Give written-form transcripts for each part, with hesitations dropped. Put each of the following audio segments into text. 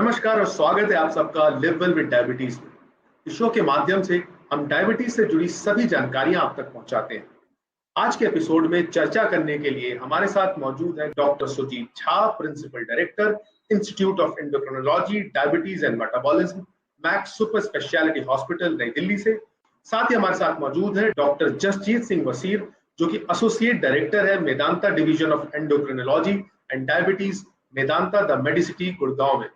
नमस्कार और स्वागत है आप सबका लिव वेल विद डायबिटीज में। इस शो के माध्यम से हम डायबिटीज से जुड़ी सभी जानकारियां आप तक पहुंचाते हैं। आज के एपिसोड में चर्चा करने के लिए हमारे साथ मौजूद है doctor Sujit Jha, principal director, institute of endocrinology, diabetes and metabolism, Max super speciality hospital, New Delhi से। साथ ही हमारे साथ मौजूद है डॉक्टर जसजीत सिंह वसीर, जो कि एसोसिएट डायरेक्टर है Medanta division of endocrinology and diabetes, Medanta the Medicity, Gurgaon में।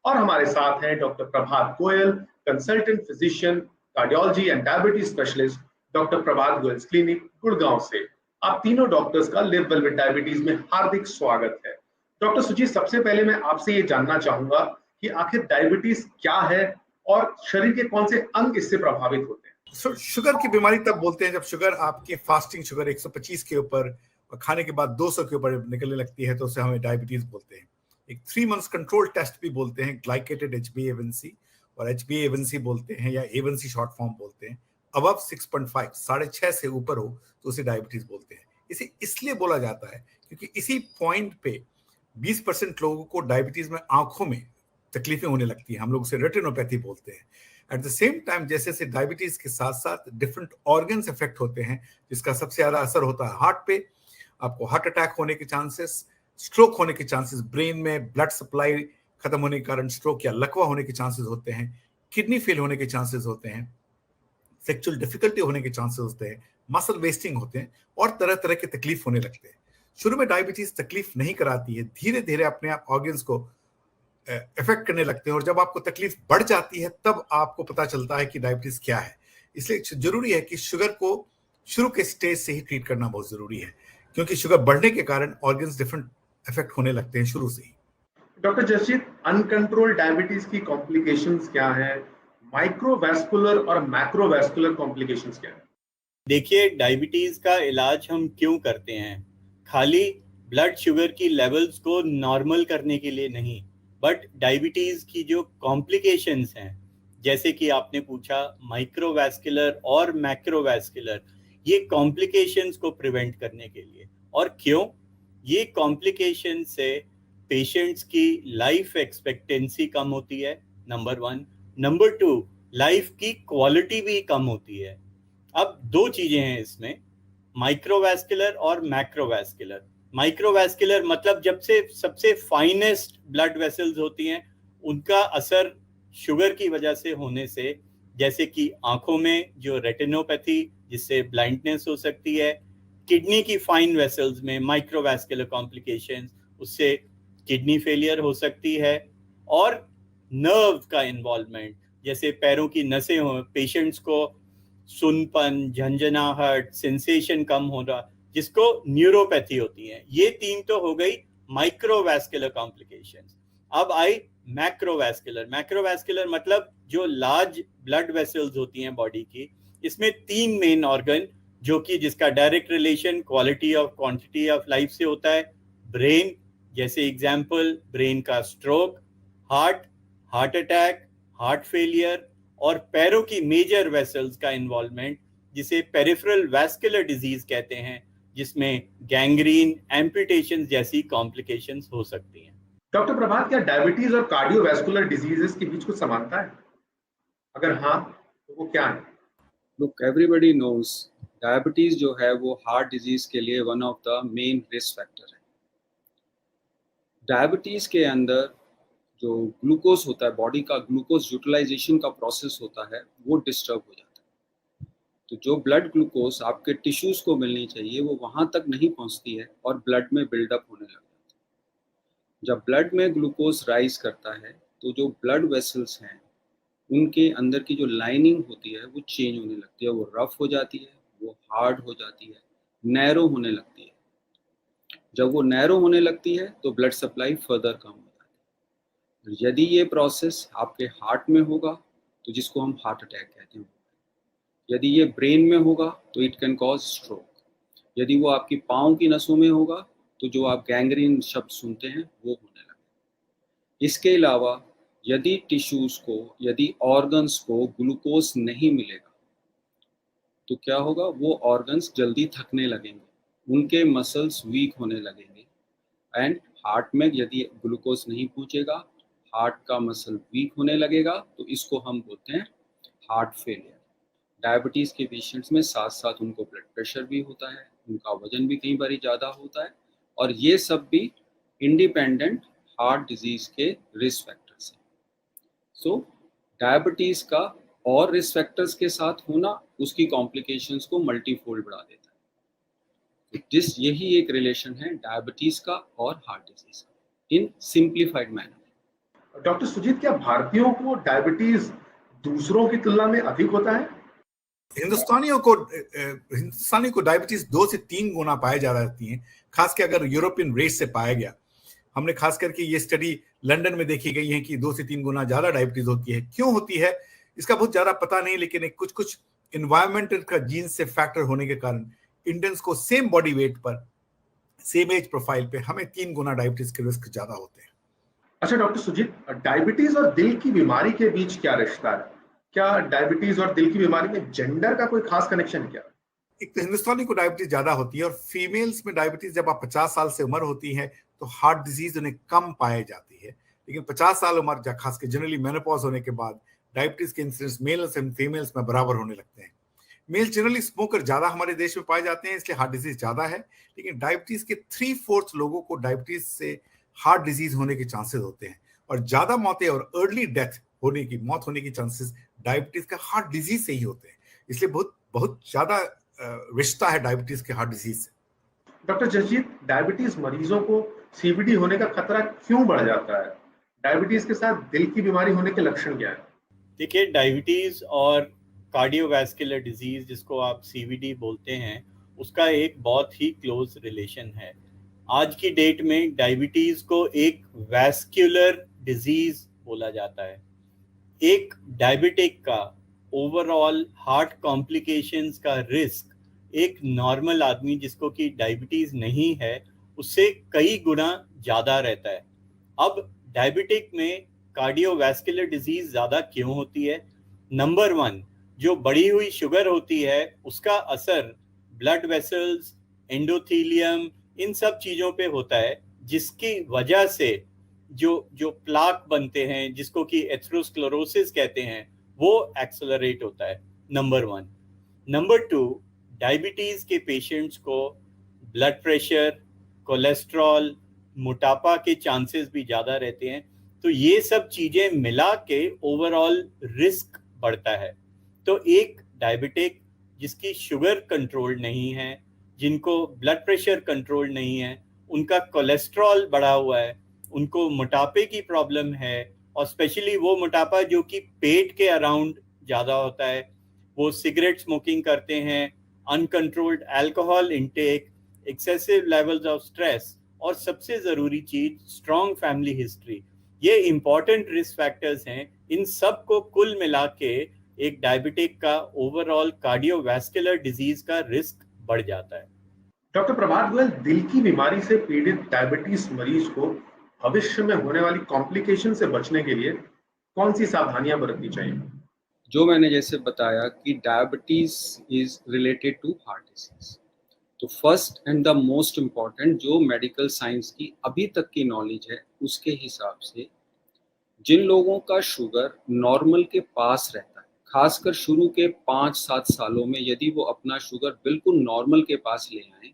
और हमारे साथ हैं doctor Prabhat Goyal, consultant physician, cardiology and diabetes specialist, doctor Prabhat Goyal clinic, Gurgaon से। आप तीनों डॉक्टर्स का लिव वेल विद डायबिटीज में हार्दिक स्वागत है। डॉक्टर सुजीत, सबसे पहले मैं आपसे ये जानना चाहूंगा कि आखिर डायबिटीज क्या है और शरीर के कौन से अंग इससे प्रभावित होते हैं? शुगर की बीमारी तब बोलते हैं जब शुगर आपकी फास्टिंग शुगर 125 के ऊपर और खाने के बाद 200 के ऊपर निकलने लगती है, तो उसे हमें डायबिटीज बोलते हैं। एक 3 मंथ्स कंट्रोल टेस्ट भी बोलते हैं, ग्लाइकेटेड HbA1c, और HbA1c बोलते हैं या A1c शॉर्ट फॉर्म बोलते हैं। अबव 6.5, 6.5 से ऊपर हो तो उसे डायबिटीज बोलते हैं। इसे इसलिए बोला जाता है क्योंकि इसी पॉइंट पे 20% लोगों को डायबिटीज में आंखों में तकलीफें होने लगती हैं। हम लोग उसे रेटिनोपैथी बोलते हैं। एट द सेम टाइम जैसे डायबिटीज के साथ साथ डिफरेंट ऑर्गन्स इफेक्ट होते हैं, जिसका सबसे ज्यादा असर होता है हार्ट पे। आपको हार्ट अटैक होने के चांसेस, स्ट्रोक होने के चांसेस, ब्रेन में ब्लड सप्लाई खत्म होने के कारण स्ट्रोक या लकवा होने के चांसेस होते हैं, किडनी फेल होने के चांसेस होते हैं, सेक्सुअल डिफिकल्टी होने के चांसेस होते हैं, मसल वेस्टिंग होते हैं और तरह तरह के तकलीफ होने लगते हैं। शुरू में डायबिटीज तकलीफ नहीं कराती है, धीरे धीरे अपने आप ऑर्गन्स को इफेक्ट करने लगते हैं, और जब आपको तकलीफ बढ़ जाती है तब आपको पता चलता है कि डायबिटीज क्या है। इसलिए जरूरी है कि शुगर को शुरू के स्टेज से ही ट्रीट करना बहुत जरूरी है, क्योंकि शुगर बढ़ने के कारण ऑर्गन्स डिफरेंट इफेक्ट होने लगते हैं शुरू से ही। डॉक्टर जसजीत, अनकंट्रोल्ड डायबिटीज की कॉम्प्लिकेशंस क्या है? माइक्रोवैस्कुलर और मैक्रोवैस्कुलर कॉम्प्लिकेशंस क्या है? देखिए, डायबिटीज का इलाज हम क्यों करते हैं? खाली ब्लड शुगर की लेवल्स को नॉर्मल करने के लिए नहीं, बट डायबिटीज की जो कॉम्प्लिकेशंस हैं, जैसे कि आपने पूछा माइक्रोवैस्कुलर और मैक्रोवैस्कुलर, ये कॉम्प्लिकेशंस को प्रिवेंट करने के लिए। और क्यों? ये कॉम्प्लिकेशन से पेशेंट्स की लाइफ एक्सपेक्टेंसी कम होती है, नंबर 1। नंबर 2, लाइफ की क्वालिटी भी कम होती है। अब 2 चीजें हैं इसमें, माइक्रोवैस्कुलर और मैक्रोवैस्कुलर। माइक्रोवैस्कुलर मतलब जब से सबसे फाइनेस्ट ब्लड वेसल्स होती हैं, उनका असर शुगर की वजह से होने से, जैसे कि आंखों में जो रेटिनोपैथी जिससे ब्लाइंडनेस हो सकती है, किडनी की फाइन वेसल्स में माइक्रोवैस्कुलर कॉम्प्लिकेशंस, उससे किडनी फेलियर हो सकती है। और नर्व का इन्वॉल्वमेंट, जैसे पैरों की नसें हो, पेशेंट्स को सुनपन, झंझनाहट, सेंसेशन कम हो रहा, जिसको न्यूरोपैथी होती है। ये 3 तो हो गई माइक्रोवैस्कुलर कॉम्प्लिकेशंस। अब आई मैक्रोवैस्कुलर। मैक्रोवैस्कुलर मतलब जो लार्ज ब्लड वेसल्स होती हैं बॉडी की, इसमें 3 मेन ऑर्गन जो कि जिसका direct relation quality of quantity of life से होता है। ब्रेन, जैसे एग्जाम्पल ब्रेन का stroke, heart attack, heart failure, और पैरों की मेजर वेसल्स का इन्वॉल्वमेंट, जिसे पेरिफेरल वैस्कुलर डिजीज कहते हैं, जिसमें गैंग्रीन, एम्पुटेशन जैसी कॉम्प्लिकेशंस हो सकती हैं। डॉक्टर प्रभात, क्या डायबिटीज और कार्डियोवैस्कुलर डिजीजेस के बीच कुछ समानता है? अगर हाँ, तो वो क्या है? Look, everybody knows डायबिटीज जो है वो हार्ट डिजीज के लिए one of the main risk factor है। डायबिटीज के अंदर जो ग्लूकोज होता है, बॉडी का ग्लूकोज यूटिलाइजेशन का प्रोसेस होता है, वो डिस्टर्ब हो जाता है। तो जो ब्लड ग्लूकोज आपके टिश्यूज को मिलनी चाहिए वो वहां तक नहीं पहुंचती है और ब्लड में बिल्डअप होने लग जाता है। जब ब्लड में ग्लूकोज राइज करता है तो जो ब्लड वेसल्स हैं उनके अंदर की जो लाइनिंग होती है वो चेंज होने लगती है, वो रफ हो जाती है, वो हार्ड हो जाती है, नैरो होने लगती है। जब वो नैरो होने लगती है तो ब्लड सप्लाई फर्दर कम हो जाती है। यदि ये प्रोसेस आपके हार्ट में होगा तो जिसको हम हार्ट अटैक कहते हैं, यदि ये ब्रेन में होगा तो इट कैन कॉज स्ट्रोक, यदि वो आपकी पाँव की नसों में होगा तो जो आप गैंग्रीन शब्द सुनते हैं वो होने लगे। इसके अलावा यदि टिश्यूज को, यदि ऑर्गन्स को ग्लूकोज नहीं मिलेगा तो क्या होगा, वो ऑर्गन्स जल्दी थकने लगेंगे, उनके मसल्स वीक होने लगेंगे, एंड हार्ट में यदि ग्लूकोज नहीं पहुंचेगा, हार्ट का मसल वीक होने लगेगा, तो इसको हम बोलते हैं हार्ट फेलियर। डायबिटीज़ के पेशेंट्स में साथ साथ उनको ब्लड प्रेशर भी होता है, उनका वजन भी कई बार ज़्यादा होता है, और ये सब भी इंडिपेंडेंट हार्ट डिजीज़ के रिस्क फैक्टर्स हैं। सो डायबिटीज़ का और रिस्क फैक्टर्स के साथ होना उसकी कॉम्प्लिकेशंस को मल्टीफोल्ड बढ़ा देता है। तो यही एक रिलेशन है डायबिटीज़ का और हार्ट डिजीज़ का इन सिंप्लीफाइड मैनर। डॉक्टर सुजीत, क्या भारतीयों को डायबिटीज दूसरों की तुलना में अधिक होता है? हिंदुस्तानी को डायबिटीज 2 से 3 गुना पाए जा रहती हैं, खास कर अगर यूरोपियन रेस से पाया गया। हमने खास करके ये स्टडी लंदन में देखी गई है कि 2 से 3 गुना ज्यादा डायबिटीज होती है। क्यों होती है इसका बहुत ज्यादा पता नहीं, लेकिन कुछ कुछ इन्वायरमेंटल का जीन से फैक्टर होने के कारण इंडियंस को सेम बॉडी वेट पर, सेम एज प्रोफाइल पे हमें 3 गुना डायबिटीज के रिस्क ज्यादा होते हैं। अच्छा डॉक्टर सुजीत, डायबिटीज और दिल की बीमारी के बीच क्या रिश्ता है? क्या डायबिटीज और दिल की बीमारी में जेंडर का कोई खास कनेक्शन क्या? एक तो हिंदुस्तानी को डायबिटीज ज्यादा होती है, और फीमेल्स में डायबिटीज जब आप 50 साल से उम्र होती है तो हार्ट डिजीज उन्हें कम पाई जाती है, लेकिन 50 साल उम्र खासकर जनरली मेनोपॉज होने के बाद डायबिटीज के इंसिडेंस मेल्स एंड फीमेल्स में बराबर होने लगते हैं। मेल जनरली स्मोकर ज्यादा हमारे देश में पाए जाते हैं, इसलिए हार्ट डिजीज ज्यादा है, लेकिन डायबिटीज के 3/4 लोगों को डायबिटीज से हार्ट डिजीज होने के चांसेस होते हैं, और ज्यादा मौतें और अर्ली डेथ मौत होने की चांसेस डायबिटीज का हार्ट डिजीज से ही होते हैं। इसलिए बहुत बहुत ज्यादा रिश्ता है डायबिटीज के हार्ट डिजीज से। डॉक्टर जसजीत, डायबिटीज मरीजों को सीवीडी होने का खतरा क्यों बढ़ जाता है? डायबिटीज के साथ दिल की बीमारी होने के लक्षण क्या है? देखिए, डायबिटीज और कार्डियोवैस्कुलर डिजीज, जिसको आप सीवीडी बोलते हैं, उसका एक बहुत ही क्लोज रिलेशन है। आज की डेट में डायबिटीज को एक वैस्कुलर डिजीज बोला जाता है। एक डायबिटिक का ओवरऑल हार्ट कॉम्प्लिकेशंस का रिस्क एक नॉर्मल आदमी जिसको कि डायबिटीज नहीं है उससे कई गुना ज़्यादा रहता है। अब डायबिटिक में कार्डियोवैस्कुलर डिजीज ज़्यादा क्यों होती है? नंबर 1, जो बढ़ी हुई शुगर होती है उसका असर ब्लड वेसल्स, एंडोथीलियम, इन सब चीज़ों पे होता है, जिसकी वजह से जो प्लाक बनते हैं, जिसको कि एथेरोस्क्लेरोसिस कहते हैं, वो एक्सेलरेट होता है। नंबर 1। नंबर 2, डायबिटीज़ के पेशेंट्स को ब्लड प्रेशर, कोलेस्ट्रॉल, मोटापा के चांसेस भी ज़्यादा रहते हैं। तो ये सब चीज़ें मिला के ओवरऑल रिस्क बढ़ता है। तो एक डायबिटिक जिसकी शुगर कंट्रोल नहीं है, जिनको ब्लड प्रेशर कंट्रोल नहीं है, उनका कोलेस्ट्रॉल बढ़ा हुआ है, उनको मोटापे की प्रॉब्लम है, और स्पेशली वो मोटापा जो कि पेट के अराउंड ज़्यादा होता है, वो सिगरेट स्मोकिंग करते हैं, uncontrolled alcohol intake, excessive levels of stress, और सबसे ज़रूरी चीज़ स्ट्रॉन्ग फैमिली हिस्ट्री। ये इम्पॉर्टेंट रिस्क फैक्टर्स हैं। इन सब को कुल मिला के एक डायबिटिक का ओवरऑल कार्डियोवैस्कुलर डिजीज का रिस्क बढ़ जाता है। डॉक्टर प्रभात गोयल, दिल की बीमारी से पीड़ित डायबिटीज मरीज को भविष्य में होने वाली कॉम्प्लिकेशन से बचने के लिए कौन सी सावधानियां बरतनी चाहिए? जो मैंने जैसे बताया कि diabetes is related to heart disease, तो first and the most important जो मेडिकल साइंस की अभी तक की नॉलेज है उसके हिसाब से, जिन लोगों का शुगर नॉर्मल के पास रहता है, खासकर शुरू के 5-7 सालों में यदि वो अपना शुगर बिल्कुल नॉर्मल के पास ले आए,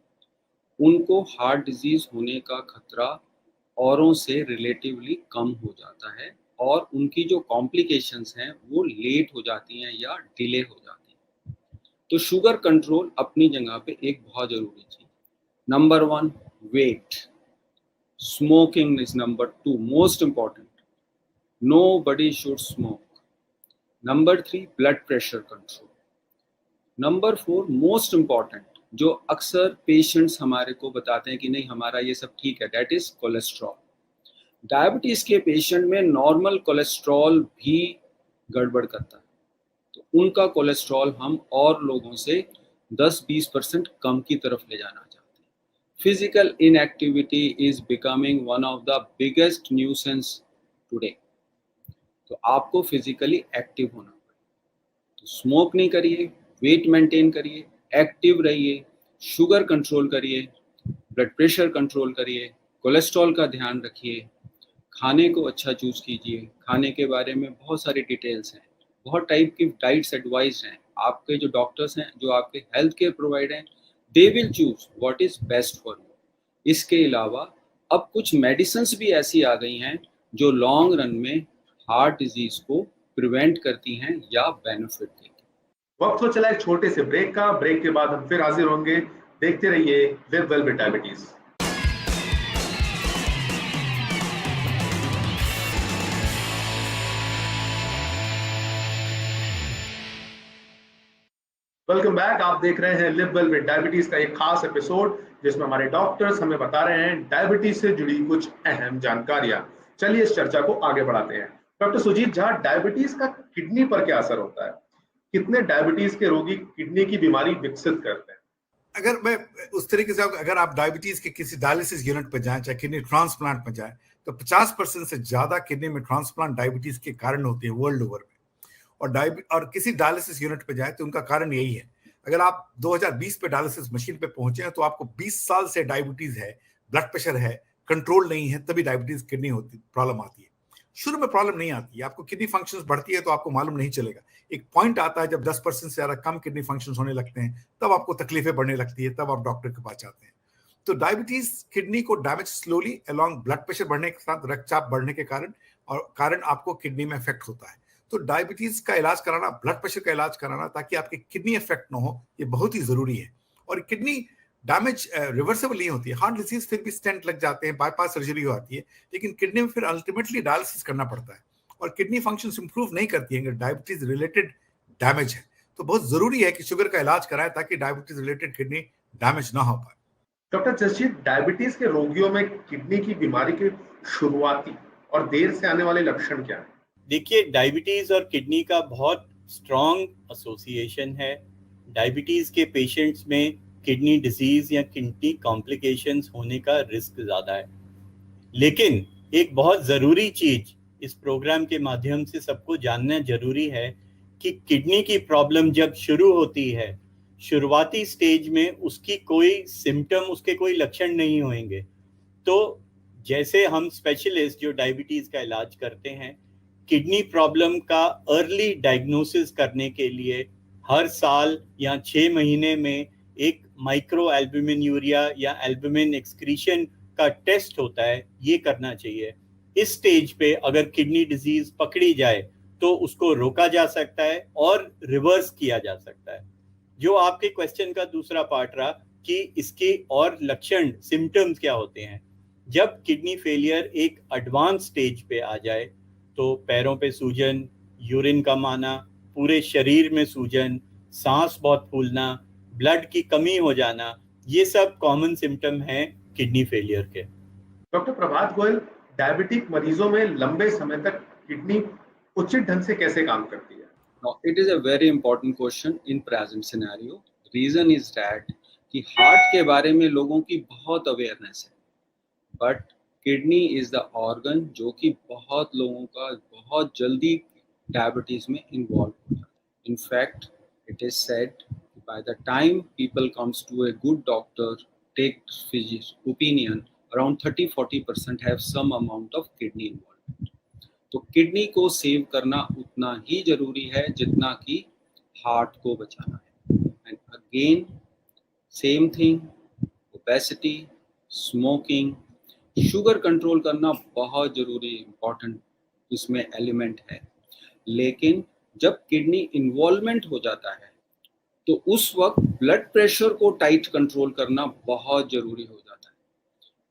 उनको हार्ट डिजीज होने का खतरा औरों से रिलेटिवली कम हो जाता है, और उनकी जो कॉम्प्लिकेशंस हैं वो लेट हो जाती हैं या डिले हो जाती हैं। तो शुगर कंट्रोल अपनी जगह पे एक बहुत ज़रूरी चीज़। Number 1, weight. Smoking is number 2 most important. Nobody should smoke. Number 3, blood pressure control. Number 4, most important, जो अक्सर पेशेंट्स हमारे को बताते हैं कि नहीं हमारा ये सब ठीक है, that is कोलेस्ट्रॉल। डायबिटीज़ के पेशेंट में नॉर्मल कोलेस्ट्रॉल भी गड़बड़ करता है, तो उनका कोलेस्ट्रॉल हम और लोगों से 10-20% कम की तरफ ले जाना चाहते हैं। Physical inactivity is becoming one of the biggest nuisance today. तो आपको फिजिकली एक्टिव होना पड़ेगा। तो स्मोक नहीं करिए, वेट मेंटेन करिए, एक्टिव रहिए, शुगर कंट्रोल करिए, ब्लड प्रेशर कंट्रोल करिए, कोलेस्ट्रॉल का ध्यान रखिए, खाने को अच्छा चूज कीजिए। खाने के बारे में बहुत सारी डिटेल्स हैं, बहुत टाइप की डाइट्स एडवाइस हैं। आपके जो डॉक्टर्स हैं, जो आपके हेल्थ केयर प्रोवाइडर हैं, they will choose what is best for you. इसके अलावा अब कुछ मेडिसिन्स भी ऐसी आ गई हैं जो लॉन्ग रन में हार्ट डिजीज को प्रिवेंट करती हैं या बेनिफिट देती हैं। वक्त हो चला एक छोटे से ब्रेक का। ब्रेक के बाद हम फिर हाजिर होंगे। देखते रहिए live well with diabetes. Welcome back. आप देख रहे हैं लिव वेल विद डायबिटीज का एक खास एपिसोड जिसमें हमारे डॉक्टर्स हमें बता रहे हैं डायबिटीज से जुड़ी कुछ अहम जानकारियां। चलिए इस चर्चा को आगे बढ़ाते हैं। डॉक्टर सुजीत झा, डायबिटीज का किडनी पर क्या असर होता है? कितने डायबिटीज के रोगी किडनी की बीमारी विकसित करते हैं? अगर मैं उस तरीके से, अगर आप डायबिटीज के किसी डायलिसिस यूनिट पर जाएं, चाहे किडनी ट्रांसप्लांट में जाएं, तो 50% से ज्यादा किडनी में ट्रांसप्लांट डायबिटीज के कारण होते हैं वर्ल्ड ओवर में। और किसी डायलिसिस यूनिट पे जाए तो उनका कारण यही है। अगर आप 2020 पे डायलिसिस मशीन पे पहुंचे हैं तो आपको 20 साल से डायबिटीज है, ब्लड प्रेशर है, कंट्रोल नहीं है, तभी डायबिटीज किडनी होती प्रॉब्लम आती है। शुरू में प्रॉब्लम नहीं आती है, आपको किडनी फंक्शंस बढ़ती है तो आपको मालूम नहीं चलेगा। एक पॉइंट आता है जब 10% से ज्यादा कम किडनी फंक्शंस होने लगते हैं, तब आपको तकलीफें बढ़ने लगती है, तब आप डॉक्टर के पास जाते हैं। तो डायबिटीज किडनी को damage slowly along blood pressure बढ़ने के साथ रक्तचाप बढ़ने के कारण आपको किडनी में इफेक्ट होता है। तो डायबिटीज का इलाज कराना, ब्लड प्रेशर का इलाज कराना, ताकि आपकी किडनी इफेक्ट ना हो, ये बहुत ही जरूरी है। और किडनी डैमेज रिवर्सेबल नहीं होती है। हार्ट डिजीज फिर भी स्टेंट लग जाते हैं, बाईपास सर्जरी हो आती है, लेकिन किडनी में फिर अल्टीमेटली डायलिसिस करना पड़ता है। और किडनी फंक्शंस इंप्रूव नहीं करती है अगर डायबिटीज रिलेटेड डैमेज है। तो बहुत जरूरी है कि शुगर का इलाज कराएं ताकि डायबिटीज रिलेटेड किडनी डैमेज ना हो पाए। डॉक्टर जसजीत, डायबिटीज के रोगियों में किडनी की बीमारी के शुरुआती और देर से आने वाले लक्षण क्या है? देखिए, डायबिटीज और किडनी का बहुत स्ट्रॉन्ग एसोसिएशन है। डायबिटीज के पेशेंट्स में किडनी डिजीज या किडनी कॉम्प्लिकेशंस होने का रिस्क ज़्यादा है। लेकिन एक बहुत ज़रूरी चीज़ इस प्रोग्राम के माध्यम से सबको जानना जरूरी है कि किडनी की प्रॉब्लम जब शुरू होती है, शुरुआती स्टेज में उसकी कोई सिम्टम, उसके कोई लक्षण नहीं होंगे। तो जैसे हम स्पेशलिस्ट जो डायबिटीज़ का इलाज करते हैं, किडनी प्रॉब्लम का अर्ली डायग्नोसिस करने के लिए हर साल या 6 महीने में एक माइक्रो एल्बुमिन यूरिया या एल्बुमिन एक्सक्रीशन का टेस्ट होता है, ये करना चाहिए। इस स्टेज पे अगर किडनी डिजीज पकड़ी जाए तो उसको रोका जा सकता है और रिवर्स किया जा सकता है। जो आपके क्वेश्चन का दूसरा पार्ट रहा कि इसके और लक्षण, सिम्टम्स क्या होते हैं। जब किडनी फेलियर एक एडवांस स्टेज पे आ जाए तो पैरों पे सूजन, यूरिन कम आना, पूरे शरीर में सूजन, सांस बहुत फूलना, ब्लड की कमी हो जाना, ये सब कॉमन सिम्टम हैं किडनी फेलियर के। डॉक्टर प्रभात गोयल, डायबिटिक मरीजों में लंबे समय तक किडनी उचित ढंग से कैसे काम करती है? Now, it is a very important question in present scenario. Reason is that कि हार्ट के बारे में लोगों की बहुत अवेयरनेस है, but kidney is the organ जो कि बहुत लोगों का बहुत जल्दी डायबिटीज में इन्वॉल्व हो जाता है। In fact it is said by the time people comes to a good doctor, take physician opinion, around 30-40% have some amount of kidney involvement. तो किडनी को सेव करना उतना ही जरूरी है जितना कि हार्ट को बचाना है। And again same thing, obesity, smoking, sugar control करना बहुत जरूरी, इंपॉर्टेंट इसमें एलिमेंट है। लेकिन जब किडनी इन्वॉल्वमेंट हो जाता है तो उस वक्त ब्लड प्रेशर को टाइट कंट्रोल करना बहुत जरूरी हो जाता है।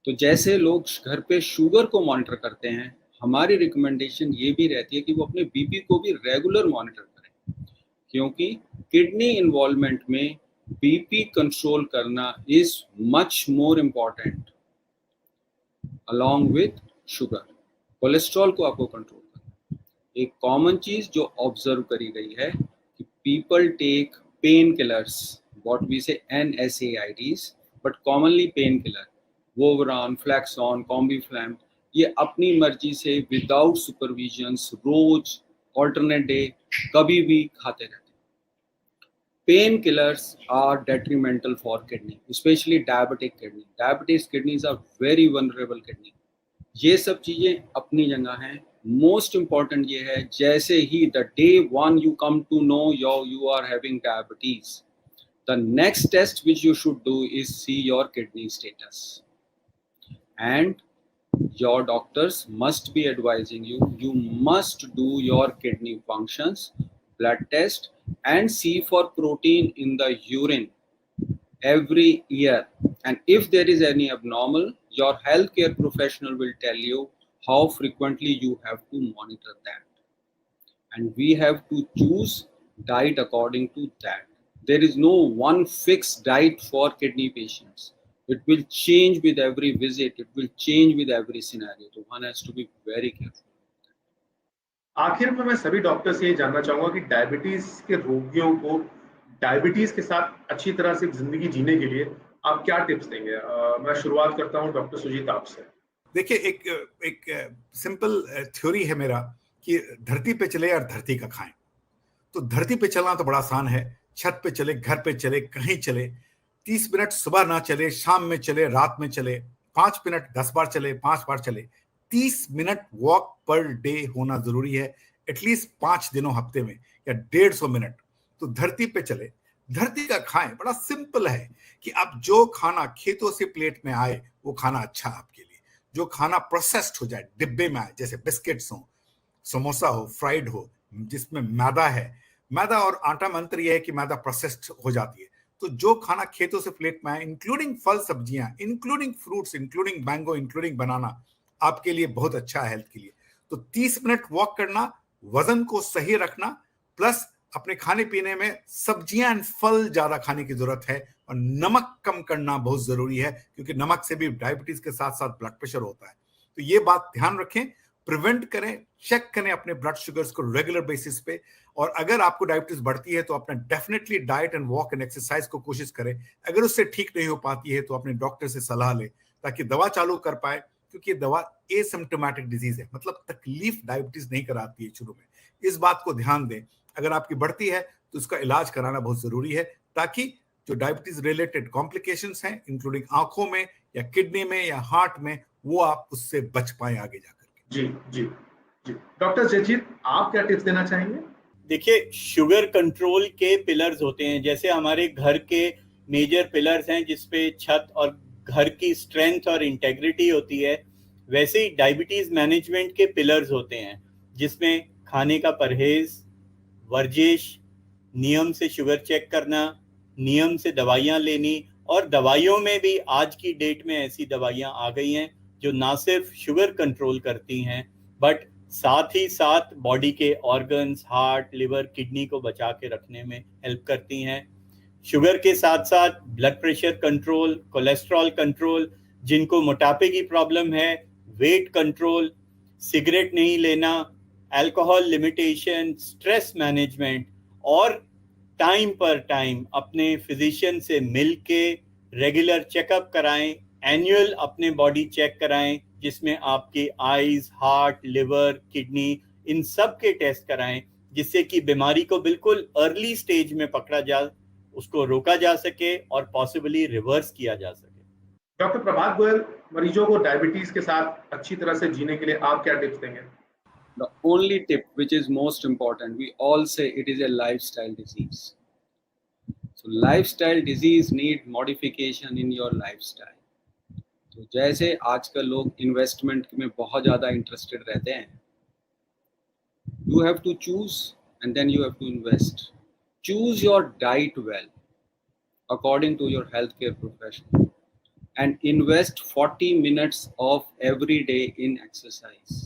तो जैसे लोग घर पे शुगर को मॉनिटर करते हैं, हमारी रिकमेंडेशन ये भी रहती है कि वो अपने बीपी को भी रेगुलर मॉनिटर करें, क्योंकि किडनी इन्वॉल्वमेंट में बीपी कंट्रोल करना is much more important along with sugar. Cholesterol को आपको कंट्रोल करना। एक कॉमन चीज जो ऑब्जर्व करी गई है कि people take pain killers, what we say NSAIDs, but commonly pain killer, Voveran, Flexon, Combiflam, ये अपनी मर्जी से विदाउट सुपरविजन्स रोज ऑल्टरनेट डे कभी भी खाते रहते हैं। Pain killers are detrimental for kidney, especially diabetic kidney. Diabetes kidneys are very vulnerable kidney. ये सब चीजें अपनी जगह हैं। मोस्ट इंपॉर्टेंट ये है, जैसे ही the day one you come to know you are having diabetes, the next test which you should do is see your kidney status, and your doctors must be advising you must do your kidney functions blood test and see for protein in the urine every year, and if there is any abnormal, your healthcare professional will tell you how frequently you have to monitor that, and we have to choose diet according to that. There is no one fixed diet for kidney patients. It will change with every visit, it will change with every scenario, so one has to be very careful. आखिर में मैं सभी doctor से ये जानना चाहूंगा कि diabetes के रोगियों को डायबिटीज के साथ अच्छी तरह से जिंदगी जीने के लिए आप क्या टिप्स देंगे? मैं शुरुआत करता हूं डॉक्टर सुजीत आपसे। देखिए, एक सिंपल थ्योरी है मेरा कि धरती पे चले और धरती का खाएं। तो धरती पे चलना तो बड़ा आसान है, छत पे चले, घर पे चले, कहीं चले, 30 मिनट सुबह ना चले, शाम में चले, रात में चले, 5 मिनट 10 बार चले, 5 बार चले, 30 मिनट वॉक पर डे होना जरूरी है, एटलीस्ट 5 दिनों हफ्ते में, या 150 मिनट। तो धरती पे चले, धरती का खाएं। बड़ा सिंपल है कि आप जो खाना खेतों से प्लेट में आए वो खाना अच्छा है आपके लिए। जो खाना प्रोसेस्ड हो जाए, डिब्बे में आए, जैसे बिस्किट्स हो, समोसा हो, फ्राइड हो, जिसमें मैदा है, मैदा और आटा में अंतर यह है कि मैदा प्रोसेस्ड हो जाती है। तो जो खाना खेतों से प्लेट में आए, इंक्लूडिंग फल सब्जियां, including fruits, including mango, including banana, आपके लिए बहुत अच्छा है हेल्थ के लिए। तो 30 मिनट वॉक करना, वजन को सही रखना, प्लस अपने खाने पीने में सब्जियां एंड फल ज्यादा खाने की जरूरत है, और नमक कम करना बहुत जरूरी है, क्योंकि नमक से भी डायबिटीज के साथ साथ ब्लड प्रेशर होता है। तो ये बात ध्यान रखें, प्रिवेंट करें, चेक करें अपने ब्लड शुगर्स को रेगुलर बेसिस पे। और अगर आपको डायबिटीज बढ़ती है तो अपना definitely diet and walk and exercise को कोशिश करें। अगर उससे ठीक नहीं हो पाती है तो अपने डॉक्टर से सलाह लें, ताकि दवा चालू कर पाए, क्योंकि ये दवा एसिम्प्टोमेटिक डिजीज है, मतलब तकलीफ डायबिटीज नहीं कराती है शुरू में। इस बात को ध्यान दें। अगर आपकी बढ़ती है तो उसका इलाज कराना बहुत जरूरी है, ताकि जो डायबिटीज रिलेटेड कॉम्प्लिकेशंस हैं, इंक्लूडिंग आंखों में या किडनी में या हार्ट में, वो आप उससे बच पाए आगे जाकर। जी जी जी, डॉक्टर जयजीत, आप क्या टिप्स देना चाहेंगे? देखिए, शुगर कंट्रोल के पिलर्स होते हैं, जैसे हमारे घर के मेजर पिलर्स हैं जिसपे छत और घर की स्ट्रेंथ और इंटेग्रिटी होती है, वैसे ही डायबिटीज मैनेजमेंट के पिलर्स होते हैं, जिसमें खाने का परहेज, वर्जिश, नियम से शुगर चेक करना, नियम से दवाइयाँ लेनी, और दवाइयों में भी आज की डेट में ऐसी दवाइयाँ आ गई हैं जो ना सिर्फ शुगर कंट्रोल करती हैं, बट साथ ही साथ बॉडी के ऑर्गन्स, हार्ट, लिवर, किडनी को बचा के रखने में हेल्प करती हैं। शुगर के साथ साथ blood pressure control, cholesterol control, जिनको मोटापे की प्रॉब्लम है, वेट कंट्रोल, सिगरेट नहीं लेना, अल्कोहल लिमिटेशन, स्ट्रेस मैनेजमेंट, और टाइम पर टाइम अपने फिजिशियन से मिल के रेगुलर चेकअप कराएं, एनुअल अपने बॉडी चेक कराएं, जिसमें आपके आईज, हार्ट, लिवर, किडनी, इन सब के टेस्ट कराएं, जिससे कि बीमारी को बिल्कुल अर्ली स्टेज में पकड़ा जा, उसको रोका जा सके और पॉसिबली रिवर्स किया जा सके। डॉक्टर प्रभात गोयल, मरीजों को डायबिटीज के साथ अच्छी तरह से जीने के लिए आप क्या टिप्स देंगे? The only tip which is most important, we all say it is a lifestyle disease. So lifestyle disease need modification in your lifestyle. तो जैसे आजकल लोग इन्वेस्टमेंट में बहुत ज़्यादा इंटरेस्टेड रहते हैं, you have to choose and then you have to invest. Choose your diet well according to your healthcare professional and invest 40 minutes of every day in exercise.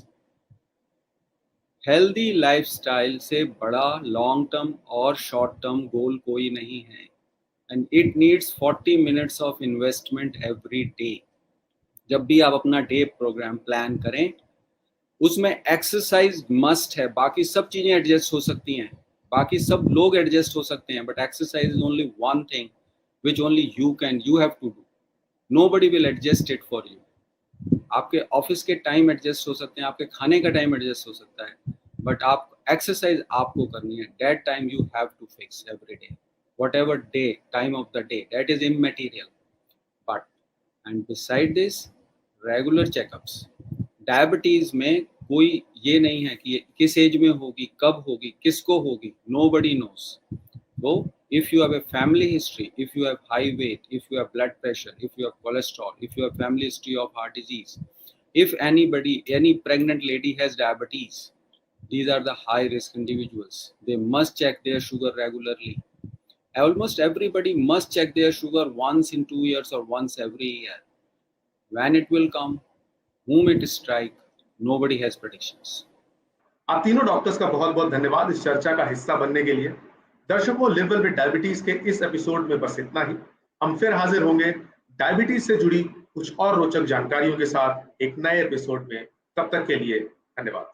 Healthy lifestyle से बड़ा long term और short term goal कोई नहीं है, and it needs 40 minutes of investment every day. जब भी आप अपना डे प्रोग्राम प्लान करें, उसमें एक्सरसाइज मस्ट है। बाकी सब चीज़ें एडजस्ट हो सकती हैं, बाकी सब लोग एडजस्ट हो सकते हैं, but exercise is only one thing which only you have to do. Nobody will adjust it for you. आपके ऑफिस के टाइम एडजस्ट हो सकते हैं, आपके खाने का टाइम एडजस्ट हो सकता है, बट आप एक्सरसाइज आपको करनी है। That time you have to fix every day, whatever day, time of the day, that is immaterial. But and beside this, regular checkups, diabetes में कोई ये नहीं है कि किस एज में होगी, कब होगी, किसको होगी, nobody knows. So if you have a family history, if you have high weight, if you have blood pressure, if you have cholesterol, if you have family history of heart disease, if any pregnant lady has diabetes, these are the high risk individuals. They must check their sugar regularly. Almost everybody must check their sugar once in 2 years or once every year. When it will come, whom it strike, nobody has predictions. आप तीनों doctors का बहुत बहुत धन्यवाद इस चर्चा का हिस्सा बनने के लिए। दर्शकों, लिव वेल विद डायबिटीज के इस एपिसोड में बस इतना ही। हम फिर हाजिर होंगे डायबिटीज से जुड़ी कुछ और रोचक जानकारियों के साथ एक नए एपिसोड में। तब तक के लिए धन्यवाद।